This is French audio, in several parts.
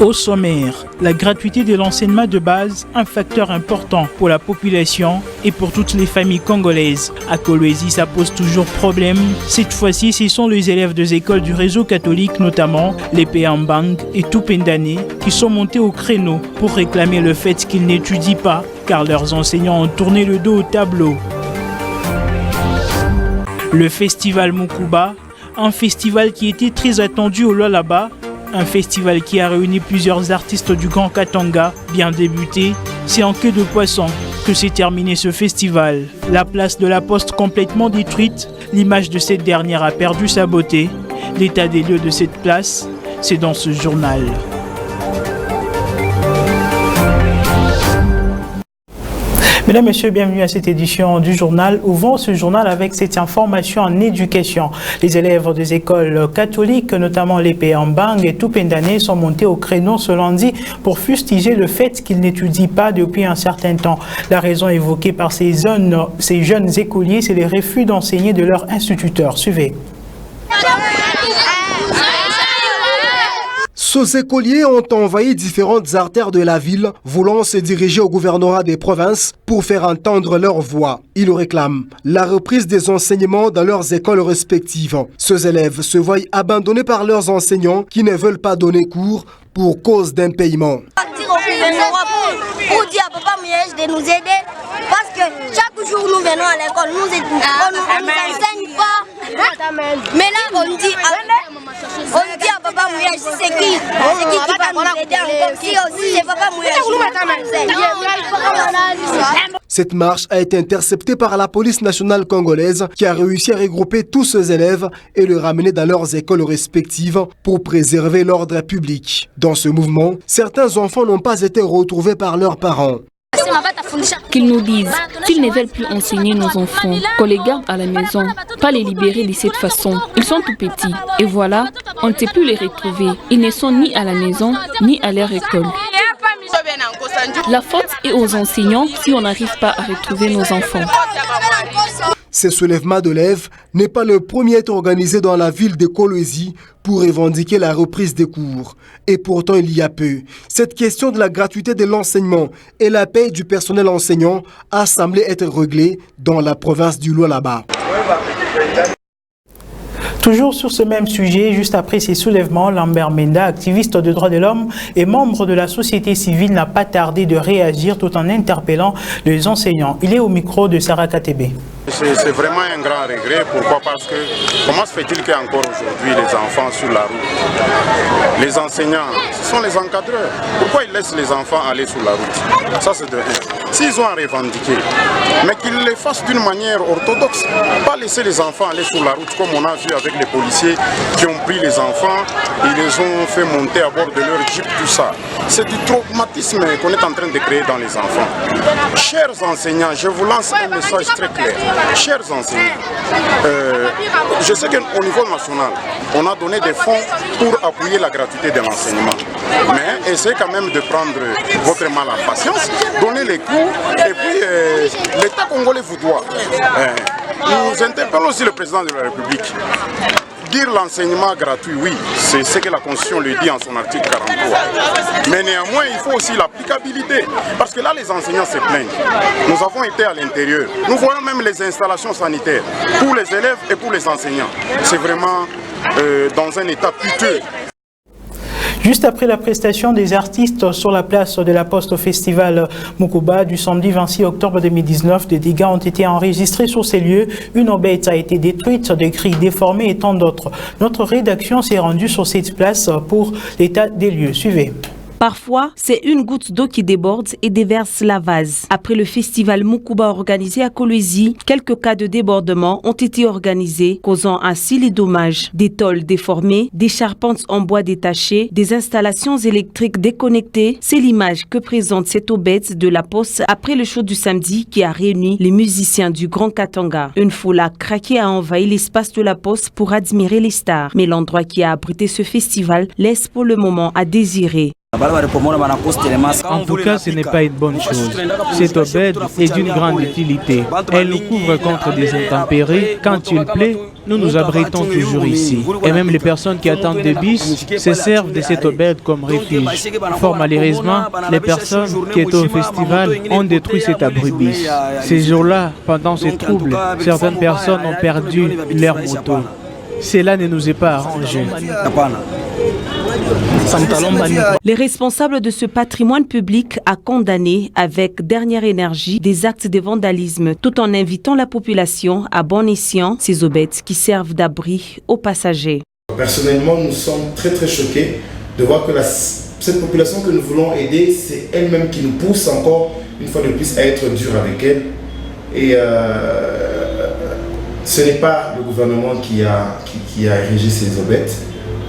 Au sommaire, la gratuité de l'enseignement de base, un facteur important pour la population et pour toutes les familles congolaises. À Kolwezi, ça pose toujours problème. Cette fois-ci, ce sont les élèves des écoles du réseau catholique, notamment les Péambang et Tupendane, qui sont montés au créneau pour réclamer le fait qu'ils n'étudient pas, car leurs enseignants ont tourné le dos au tableau. Le festival Mukuba, un festival qui était très attendu au Lualaba, un festival qui a réuni plusieurs artistes du Grand Katanga, bien débuté. C'est en queue de poisson que s'est terminé ce festival. La place de la Poste complètement détruite, l'image de cette dernière a perdu sa beauté. L'état des lieux de cette place, c'est dans ce journal. Mesdames, Messieurs, bienvenue à cette édition du journal. Ouvrons ce journal avec cette information en éducation. Les élèves des écoles catholiques, notamment les Péambang et Tupendane, sont montés au créneau ce lundi pour fustiger le fait qu'ils n'étudient pas depuis un certain temps. La raison évoquée par ces jeunes écoliers, c'est les refus d'enseigner de leur instituteur. Suivez. Ces écoliers ont envahi différentes artères de la ville, voulant se diriger au gouvernorat des provinces pour faire entendre leur voix. Ils réclament la reprise des enseignements dans leurs écoles respectives. Ces élèves se voient abandonnés par leurs enseignants qui ne veulent pas donner cours pour cause d'impayement. Pour dire à Papa Miège de nous aider, parce que chaque jour nous venons à l'école, on nous enseigne pas. Mais là on dit à Papa Miège, c'est qui va nous aider encore, si aussi c'est Papa Miège. Cette marche a été interceptée par la police nationale congolaise qui a réussi à regrouper tous ces élèves et les ramener dans leurs écoles respectives pour préserver l'ordre public. Dans ce mouvement, certains enfants n'ont pas été retrouvés par leurs parents. Qu'ils nous disent qu'ils ne veulent plus enseigner nos enfants, qu'on les garde à la maison, pas les libérer de cette façon. Ils sont tout petits et voilà, on ne sait plus les retrouver. Ils ne sont ni à la maison, ni à leur école. La faute est aux enseignants si on n'arrive pas à retrouver nos enfants. Ce soulèvement d'élèves n'est pas le premier à être organisé dans la ville de Kolwezi pour revendiquer la reprise des cours. Et pourtant, il y a peu, cette question de la gratuité de l'enseignement et la paie du personnel enseignant a semblé être réglée dans la province du Lualaba. Toujours sur ce même sujet, juste après ces soulèvements, Lambert Menda, activiste de droits de l'homme et membre de la société civile, n'a pas tardé de réagir tout en interpellant les enseignants. Il est au micro de Sarah Katebe. C'est vraiment un grand regret. Pourquoi? Parce que comment se fait-il qu'encore aujourd'hui les enfants sur la route, les enseignants, ce sont les encadreurs. Pourquoi ils laissent les enfants aller sur la route? Ça c'est de un. S'ils ont à revendiquer, mais qu'ils le fassent d'une manière orthodoxe. Pas laisser les enfants aller sur la route comme on a vu avec les policiers qui ont pris les enfants et les ont fait monter à bord de leur jeep, tout ça. C'est du traumatisme qu'on est en train de créer dans les enfants. Chers enseignants, je vous lance un message très clair. Chers enseignants, je sais qu'au niveau national, on a donné des fonds pour appuyer la gratuité de l'enseignement. Mais essayez quand même de prendre votre mal en patience, donner les cours, et puis l'État congolais vous doit. Nous interpellons aussi le président de la République. Dire l'enseignement gratuit, oui, c'est ce que la Constitution le dit en son article 43. Mais néanmoins, il faut aussi l'applicabilité. Parce que là, les enseignants se plaignent. Nous avons été à l'intérieur. Nous voyons même les installations sanitaires pour les élèves et pour les enseignants. C'est vraiment dans un état piteux. Juste après la prestation des artistes sur la place de la Poste au festival Mukuba du samedi 26 octobre 2019, des dégâts ont été enregistrés sur ces lieux. Une bête a été détruite, des grilles déformées et tant d'autres. Notre rédaction s'est rendue sur cette place pour l'état des lieux. Suivez. Parfois, c'est une goutte d'eau qui déborde et déverse la vase. Après le festival Mukuba organisé à Kolwezi, quelques cas de débordement ont été organisés, causant ainsi les dommages. Des tôles déformées, des charpentes en bois détachées, des installations électriques déconnectées. C'est l'image que présente cette bête de la Poste après le show du samedi qui a réuni les musiciens du Grand Katanga. Une foule a craqué a envahi l'espace de la Poste pour admirer les stars. Mais l'endroit qui a abrité ce festival laisse pour le moment à désirer. En tout cas, ce n'est pas une bonne chose. Cette aubaine est d'une grande utilité. Elle nous couvre contre des intempéries. Quand il plaît, nous nous abritons toujours ici. Et même les personnes qui attendent des bus se servent de cette aubaine comme refuge. Fort malheureusement, les personnes qui étaient au festival ont détruit cet abri-bis. Ces jours-là, pendant ces troubles, certaines personnes ont perdu leur moto. Cela ne nous est pas arrangé. Les responsables de ce patrimoine public a condamné avec dernière énergie des actes de vandalisme tout en invitant la population à bon escient ces aubettes qui servent d'abri aux passagers. Personnellement, nous sommes très choqués de voir que cette population que nous voulons aider, c'est elle-même qui nous pousse encore une fois de plus à être dur avec elle. Et ce n'est pas le gouvernement qui a érigé ces aubettes.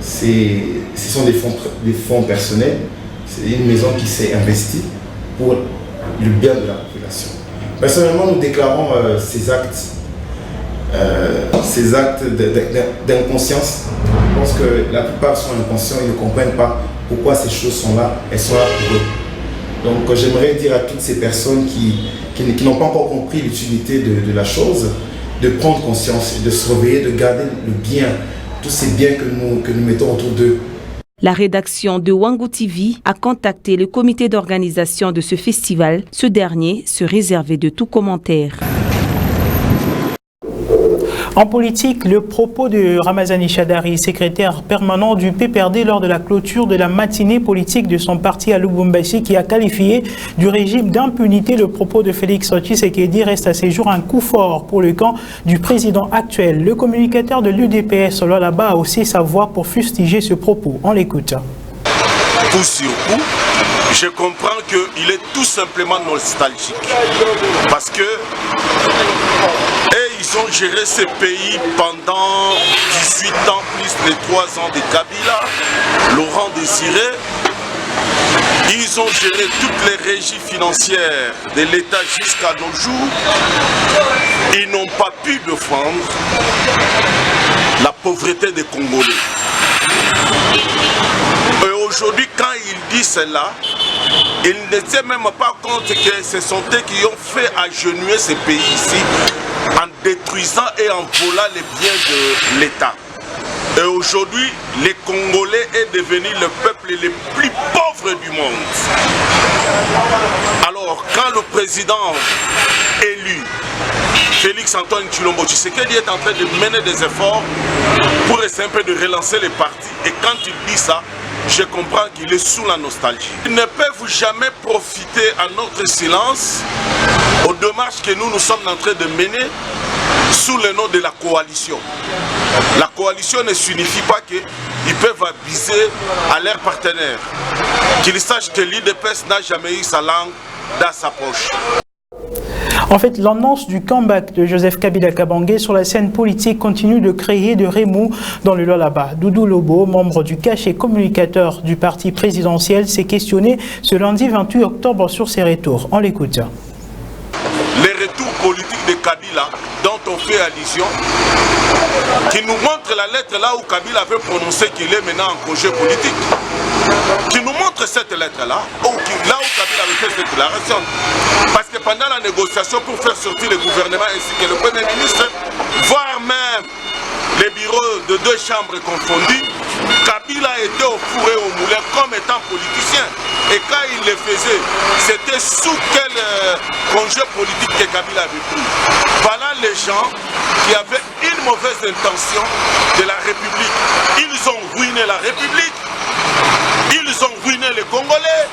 Ce sont des fonds personnels, c'est une maison qui s'est investie pour le bien de la population. Personnellement, nous déclarons ces actes d'inconscience. Je pense que la plupart sont inconscients, ils ne comprennent pas pourquoi ces choses sont là, elles sont là pour eux. Donc j'aimerais dire à toutes ces personnes qui n'ont pas encore compris l'utilité de la chose, de prendre conscience, de se réveiller, de garder le bien, tous ces biens que nous mettons autour d'eux. La rédaction de Wangu TV a contacté le comité d'organisation de ce festival. Ce dernier se réservait de tout commentaire. En politique, le propos de Ramazani Chadari, secrétaire permanent du PPRD lors de la clôture de la matinée politique de son parti à Lubumbashi, qui a qualifié du régime d'impunité le propos de Félix Tshisekedi, reste à ces jours un coup fort pour le camp du président actuel. Le communicateur de l'UDPS, Lualaba, a aussi sa voix pour fustiger ce propos. On l'écoute. Coup sur coup, je comprends qu'il est tout simplement nostalgique parce que ils ont géré ce pays pendant 18 ans plus les 3 ans de Kabila, Laurent Désiré. Ils ont géré toutes les régies financières de l'État jusqu'à nos jours. Ils n'ont pas pu défendre la pauvreté des Congolais. Et aujourd'hui, quand il dit cela, il ne tient même pas compte que ce sont eux qui ont fait agenouiller ce pays ici en détruisant et en volant les biens de l'État. Et aujourd'hui, les Congolais est devenu le peuple le plus pauvre du monde. Alors, quand le président élu, Félix Antoine Tshilombo Tshisekedi, est en train de mener des efforts pour essayer un peu de relancer les partis, et quand il dit ça, je comprends qu'il est sous la nostalgie. Ils ne peuvent jamais profiter à notre silence aux démarches que nous sommes en train de mener sous le nom de la coalition. La coalition ne signifie pas qu'ils peuvent abuser à leurs partenaires. Qu'ils sachent que l'UDPS n'a jamais eu sa langue dans sa poche. En fait, l'annonce du comeback de Joseph Kabila Kabange sur la scène politique continue de créer de remous dans le Lualaba. Doudou Lobo, membre du CACH et communicateur du parti présidentiel, s'est questionné ce lundi 28 octobre sur ses retours. On l'écoute. Les retours politiques de Kabila, dont on fait allusion, qui nous montre la lettre là où Kabila avait prononcé qu'il est maintenant en congé politique, qui nous montre cette lettre là où Kabila avait fait cette déclaration. Parce que pendant la négociation pour faire sortir le gouvernement ainsi que le Premier ministre, voire même les bureaux de 2 chambres confondus, Kabila était au four et au moulin comme étant politicien. Et quand il le faisait, c'était sous quel congé politique que Kabila avait pris. Voilà les gens qui avaient une mauvaise intention de la République. Ils ont ruiné la République, ils ont ruiné les Congolais,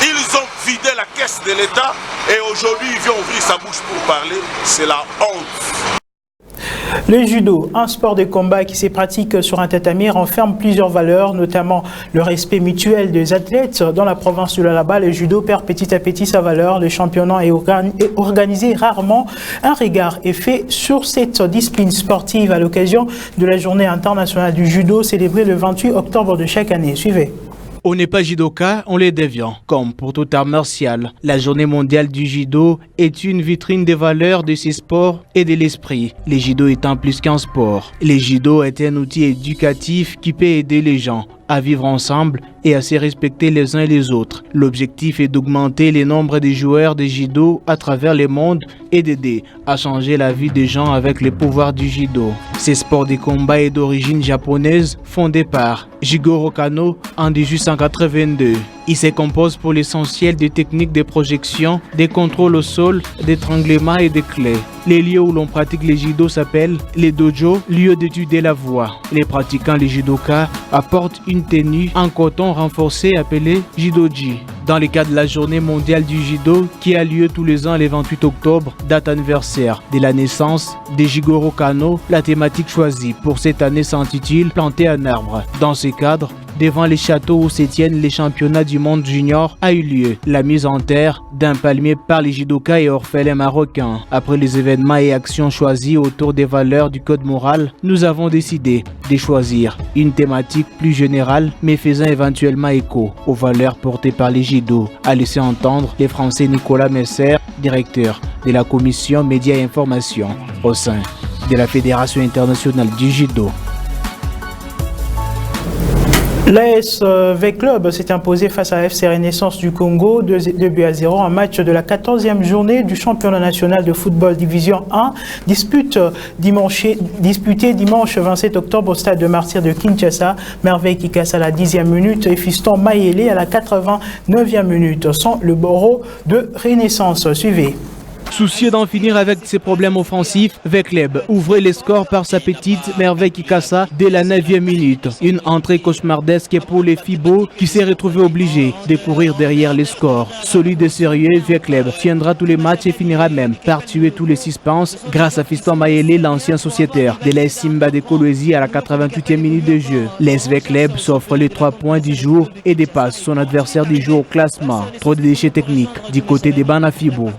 ils ont vidé la caisse de l'État et aujourd'hui il vient ouvrir sa bouche pour parler. C'est la honte. Le judo, un sport de combat qui se pratique sur un tatami, renferme plusieurs valeurs, notamment le respect mutuel des athlètes. Dans la province du Lualaba, le judo perd petit à petit sa valeur. Le championnat est organisé rarement. Un regard est fait sur cette discipline sportive à l'occasion de la journée internationale du judo célébrée le 28 octobre de chaque année. Suivez. On n'est pas judoka, on les devient. Comme pour tout art martial, la journée mondiale du judo est une vitrine des valeurs de ces sports et de l'esprit. Le judo étant plus qu'un sport. Le judo est un outil éducatif qui peut aider les gens à vivre ensemble et à se respecter les uns et les autres. L'objectif est d'augmenter le nombre de joueurs de judo à travers le monde et d'aider à changer la vie des gens avec les pouvoirs du judo. Ce sport de combat est d'origine japonaise, fondé par Jigoro Kano en 1882. Il se compose pour l'essentiel des techniques de projection, des contrôles au sol, d'étranglement et de clés. Les lieux où l'on pratique le judo s'appellent les dojo, lieux d'étude de la voix. Les pratiquants, les judokas, apportent une tenue en coton renforcé appelée judoji. Dans le cadre de la journée mondiale du judo qui a lieu tous les ans le 28 octobre, date anniversaire de la naissance de Jigoro Kano, la thématique choisie pour cette année s'intitule « Planter un arbre ». Dans ce cadre, devant les châteaux où se tiennent les championnats du monde junior, a eu lieu la mise en terre d'un palmier par les judokas et orphelins marocains. Après les événements et actions choisis autour des valeurs du code moral, nous avons décidé de choisir une thématique plus générale mais faisant éventuellement écho aux valeurs portées par les judo, a laissé entendre le Français Nicolas Messer, directeur de la commission médias et information au sein de la Fédération internationale du judo. L'AS V-Club s'est imposé face à FC Renaissance du Congo 2-0 en match de la 14e journée du championnat national de football division 1, disputé dimanche 27 octobre au stade de Martyrs de Kinshasa. Merveille qui casse à la 10e minute et Fiston Mayele à la 89e minute. Sans le Boro de Renaissance. Suivez. Soucieux d'en finir avec ses problèmes offensifs, V-Club ouvrait les scores par sa petite Merveille Kikassa dès la 9e minute. Une entrée cauchemardesque pour les Fibo qui s'est retrouvé obligé de courir derrière les scores. Solide et sérieux, V-Club tiendra tous les matchs et finira même par tuer tous les suspens grâce à Fiston Mayele, l'ancien sociétaire de l'AS Simba de Kolwezi à la 88e minute de jeu. L'AS V-Club s'offre les 3 points du jour et dépasse son adversaire du jour au classement. Trop de déchets techniques du côté des Bana Fibo.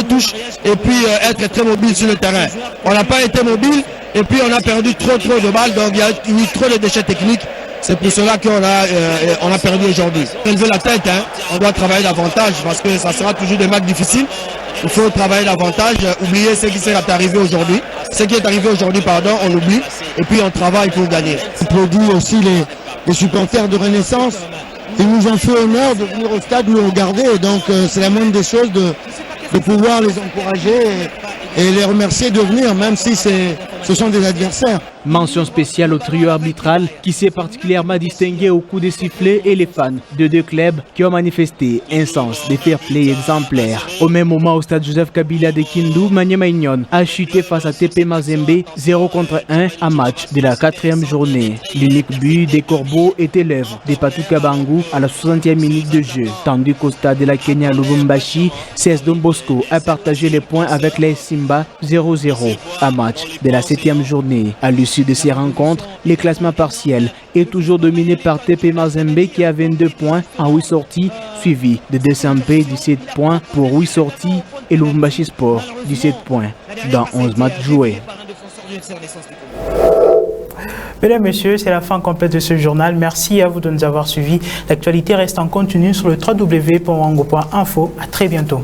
Touche et puis être très mobile sur le terrain. On n'a pas été mobile et puis on a perdu trop de balles, donc il y a eu trop de déchets techniques. C'est pour cela qu'on a perdu aujourd'hui. Élever la tête, hein. On doit travailler davantage parce que ça sera toujours des matchs difficiles. Il faut travailler davantage, oublier ce qui est arrivé aujourd'hui. Ce qui est arrivé aujourd'hui, on oublie et puis on travaille pour gagner. On produit aussi les supporters de Renaissance. Ils nous ont fait honneur de venir au stade nous regarder et donc c'est la moindre des choses de pouvoir les encourager et les remercier de venir, même si ce sont des adversaires. Mention spéciale au trio arbitral qui s'est particulièrement distingué au coup de sifflet et les fans de 2 clubs qui ont manifesté un sens de fair play exemplaire. Au même moment, au stade Joseph Kabila de Kindu, Maniema Union a chuté face à TP Mazembe 0-1 en match de la 4e journée. L'unique but des Corbeaux était l'œuvre de Patou Kabangu à la 60e minute de jeu, tandis qu'au stade de la Kenya Lubumbashi, CS Don Bosco a partagé les points avec les Simba 0-0 en match de la 7e journée. À l'issue de ces rencontres, le classement partiel est toujours dominé par TP Mazembe qui a 22 points en 8 sorties, suivi de DSMP 17 points pour 8 sorties et Lubumbashi Sport 17 points dans 11 matchs joués. Mesdames, Messieurs, c'est la fin complète de ce journal. Merci à vous de nous avoir suivis. L'actualité reste en continu sur le www.wango.info. À très bientôt.